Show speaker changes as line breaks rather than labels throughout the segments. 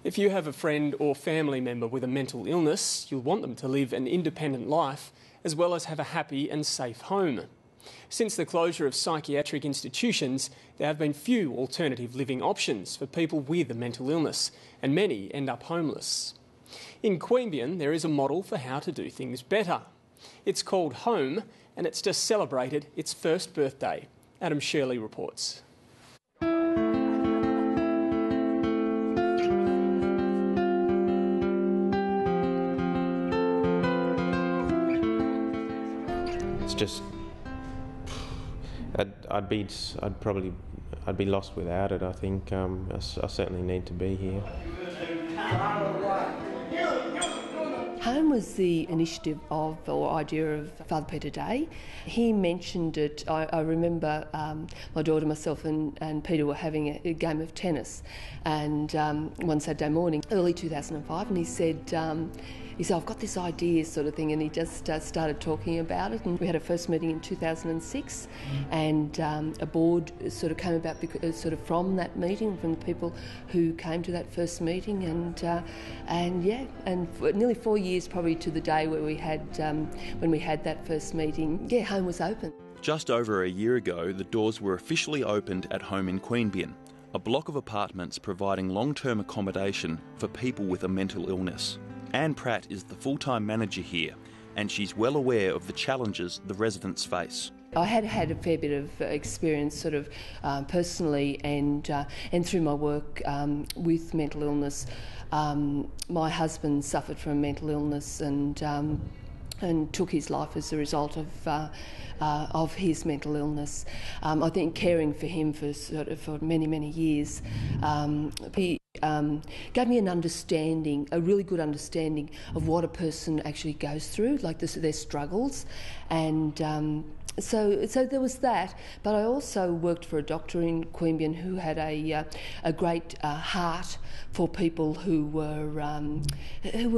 If you have a friend or family member with a mental illness, you'll want them to live an independent life as well as have a happy and safe home. Since the closure of psychiatric institutions, there have been few alternative living options for people with a mental illness, and many end up homeless. In Queanbeyan, there is a model for how to do things better. It's called Home, and it's just celebrated its first birthday. Adam Shirley reports.
It's just, I'd be lost without it. I think I certainly need to be here.
Home was the initiative of, or idea of, Father Peter Day. He mentioned it. I remember my daughter, myself and Peter were having a game of tennis, and one Saturday morning, early 2005, and he said, I've got this idea sort of thing, and he just started talking about it. And we had a first meeting in 2006, and a board sort of came about sort of from that meeting, from the people who came to that first meeting, and for nearly 4 years, probably to the day where we had when we had that first meeting, Home was open.
Just over a year ago, the doors were officially opened at Home in Queanbeyan, a block of apartments providing long-term accommodation for people with a mental illness. Anne Pratt is the full-time manager here, and she's well aware of the challenges the residents face.
I had had a fair bit of experience sort of personally and through my work with mental illness. My husband suffered from mental illness and took his life as a result of his mental illness. I think caring for him for many years, he gave me an understanding, a really good understanding of what a person actually goes through, like their struggles, and so there was that. But I also worked for a doctor in Queanbeyan who had a great heart for people who were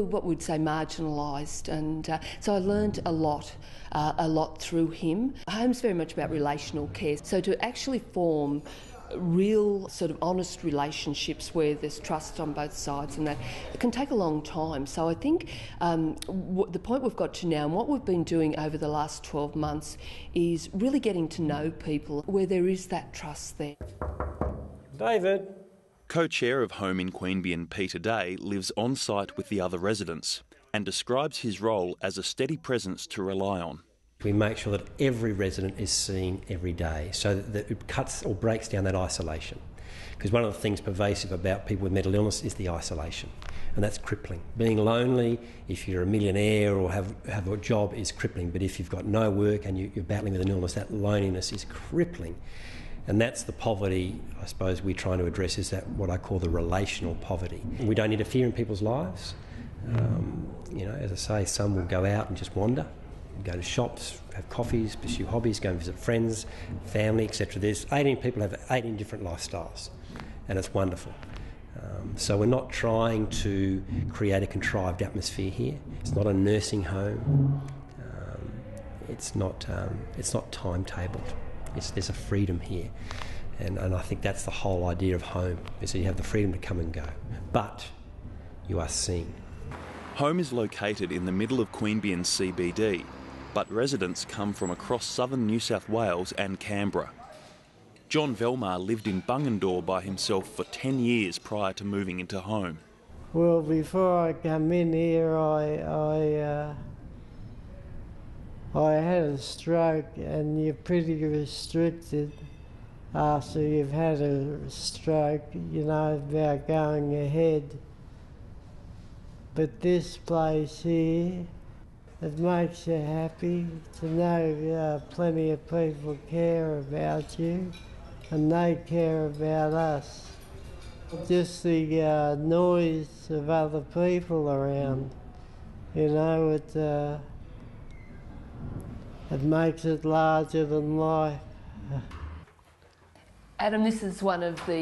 what we'd say marginalised, and so I learned a lot through him. Home's very much about relational care, so to actually form real sort of honest relationships where there's trust on both sides, and that it can take a long time. So I think the point we've got to now, and what we've been doing over the last 12 months, is really getting to know people where there is that trust there.
David.
Co-chair of Home in Queanbeyan, Peter Day, lives on site with the other residents and describes his role as a steady presence to rely on.
We make sure that every resident is seen every day, so that it cuts or breaks down that isolation. Because one of the things pervasive about people with mental illness is the isolation, and that's crippling. Being lonely, if you're a millionaire or have a job, is crippling. But if you've got no work and you're battling with an illness, that loneliness is crippling. And that's the poverty, I suppose, we're trying to address, is that what I call the relational poverty. We don't interfere in people's lives. As I say, some will go out and just wander, go to shops, have coffees, pursue hobbies, go and visit friends, family, etc. There's 18 people who have 18 different lifestyles, and it's wonderful. So we're not trying to create a contrived atmosphere here. It's not a nursing home. It's not timetabled. There's a freedom here, and I think that's the whole idea of home, is that you have the freedom to come and go, but you are seen.
Home is located in the middle of Queanbeyan CBD, but residents come from across southern New South Wales and Canberra. John VELMAAR lived in Bungendore by himself for 10 years prior to moving into Home.
Well, before I come in here, I had a stroke, and you're pretty restricted after you've had a stroke, about going ahead. But this place here, it makes you happy to know plenty of people care about you, and they care about us. Just the noise of other people around, it makes it larger than life.
Adam, this is one of the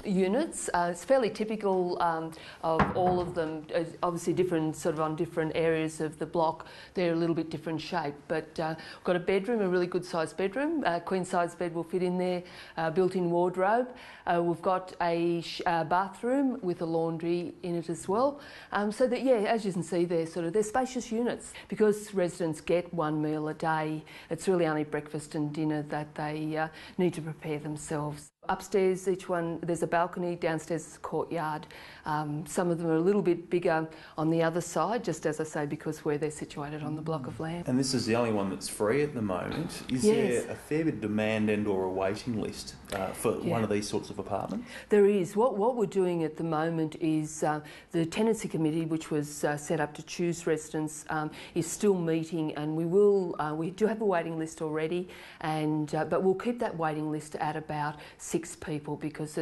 units. It's fairly typical of all of them. Obviously different, sort of on different areas of the block. They're a little bit different shape, but we've got a bedroom, a really good sized bedroom. Queen size bed will fit in there, built-in wardrobe. We've got a bathroom with a laundry in it as well. So that, yeah, as you can see, they're spacious units. Because residents get one meal a day, it's really only breakfast and dinner that they need to prepare themselves. Upstairs, each one, there's a balcony, downstairs is a courtyard. Some of them are a little bit bigger on the other side, just as I say, because where they're situated on the block of land.
And this is the only one that's free at the moment. Is there a fair bit of demand and or a waiting list for one of these sorts of apartments? There
is. What we're doing at the moment is the tenancy committee, which was set up to choose residents, is still meeting, and we do have a waiting list already, and but we'll keep that waiting list at about 6 people because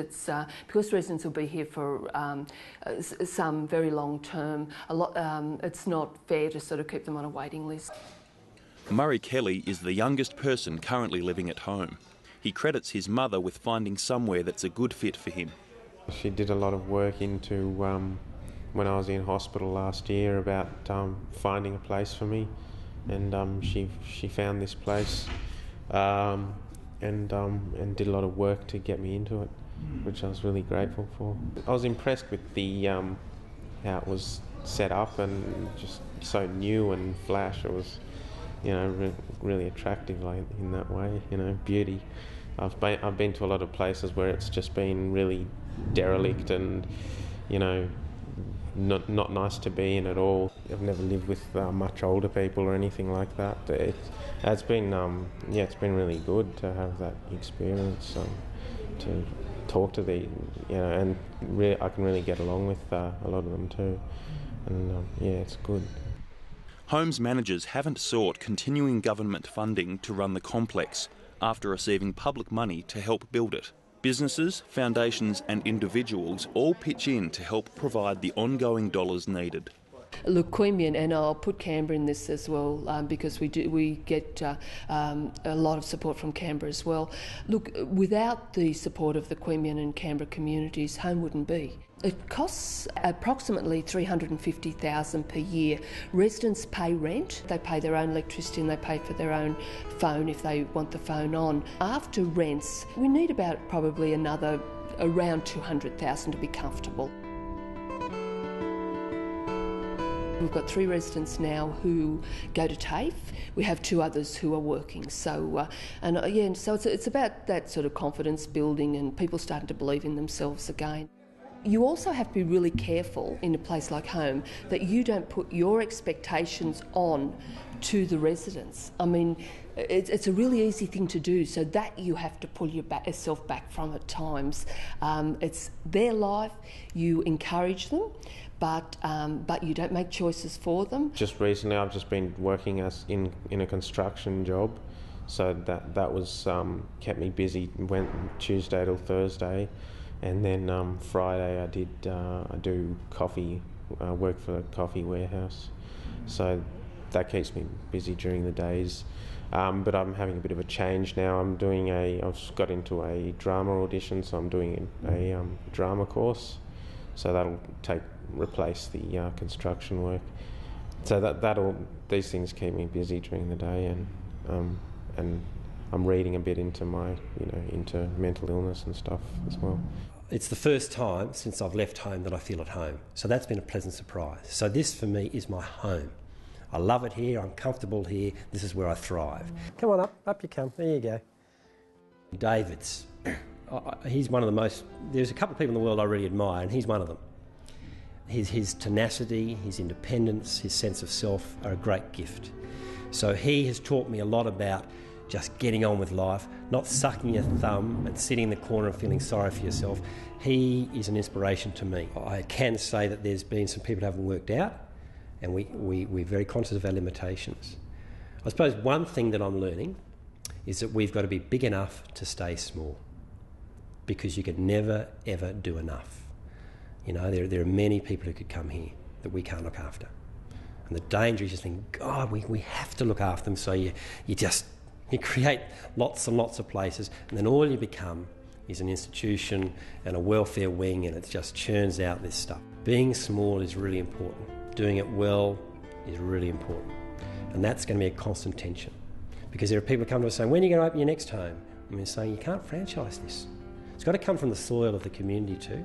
because residents will be here for some very long term. It's not fair to sort of keep them on a waiting list.
Murray Kelly is the youngest person currently living at home. He credits his mother with finding somewhere that's a good fit for him.
She did a lot of work into when I was in hospital last year about finding a place for me, and she found this place. And did a lot of work to get me into it, which I was really grateful for. I was impressed with the how it was set up and just so new and flash. It was, really attractive, like in that way. Beauty. I've been to a lot of places where it's just been really derelict and, not nice to be in at all. I've never lived with much older people or anything like that. It's been really good to have that experience, to talk to and I can really get along with a lot of them too, and it's good.
Homes managers haven't sought continuing government funding to run the complex after receiving public money to help build it. Businesses, foundations and individuals all pitch in to help provide the ongoing dollars needed.
Look, Queanbeyan, and I'll put Canberra in this as well because we get a lot of support from Canberra as well. Look, without the support of the Queanbeyan and Canberra communities, home wouldn't be. It costs approximately $350,000 per year. Residents pay rent, they pay their own electricity and they pay for their own phone if they want the phone on. After rents, we need about probably another around $200,000 to be comfortable. We've got 3 residents now who go to TAFE. We have 2 others who are working. So, so it's about that sort of confidence building and people starting to believe in themselves again. You also have to be really careful in a place like home that you don't put your expectations on to the residents. I mean, it's a really easy thing to do, so that you have to pull yourself back from at times. It's their life, you encourage them, but you don't make choices for them. Just
recently I've just been working in a construction job, so that was kept me busy. Went Tuesday till Thursday, and then Friday I do coffee, work for a coffee warehouse, so that keeps me busy during the days. But I'm having a bit of a change now. I've got into a drama audition, so I'm doing a drama course, so that'll replace the construction work. So these things keep me busy during the day, and I'm reading a bit into into mental illness and stuff as well.
It's the first time since I've left home that I feel at home, so that's been a pleasant surprise. So this for me is my home. I love it here, I'm comfortable here, this is where I thrive. Come on up you come, there you go. David's, he's one of the most, there's a couple of people in the world I really admire, and he's one of them. His tenacity, his independence, his sense of self are a great gift. So he has taught me a lot about just getting on with life, not sucking your thumb and sitting in the corner and feeling sorry for yourself. He is an inspiration to me. I can say that there's been some people who haven't worked out, and we're very conscious of our limitations. I suppose one thing that I'm learning is that we've got to be big enough to stay small, because you can never, ever do enough. There are many people who could come here that we can't look after. And the danger is just thinking, God, we have to look after them, so you create lots and lots of places, and then all you become is an institution and a welfare wing, and it just churns out this stuff. Being small is really important. Doing it well is really important. And that's going to be a constant tension. Because there are people who come to us saying, when are you going to open your next home? And we're saying, you can't franchise this. It's got to come from the soil of the community too.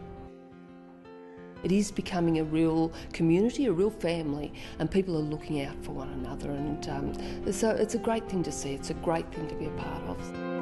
It is becoming a real community, a real family, and people are looking out for one another. And so it's a great thing to see. It's a great thing to be a part of.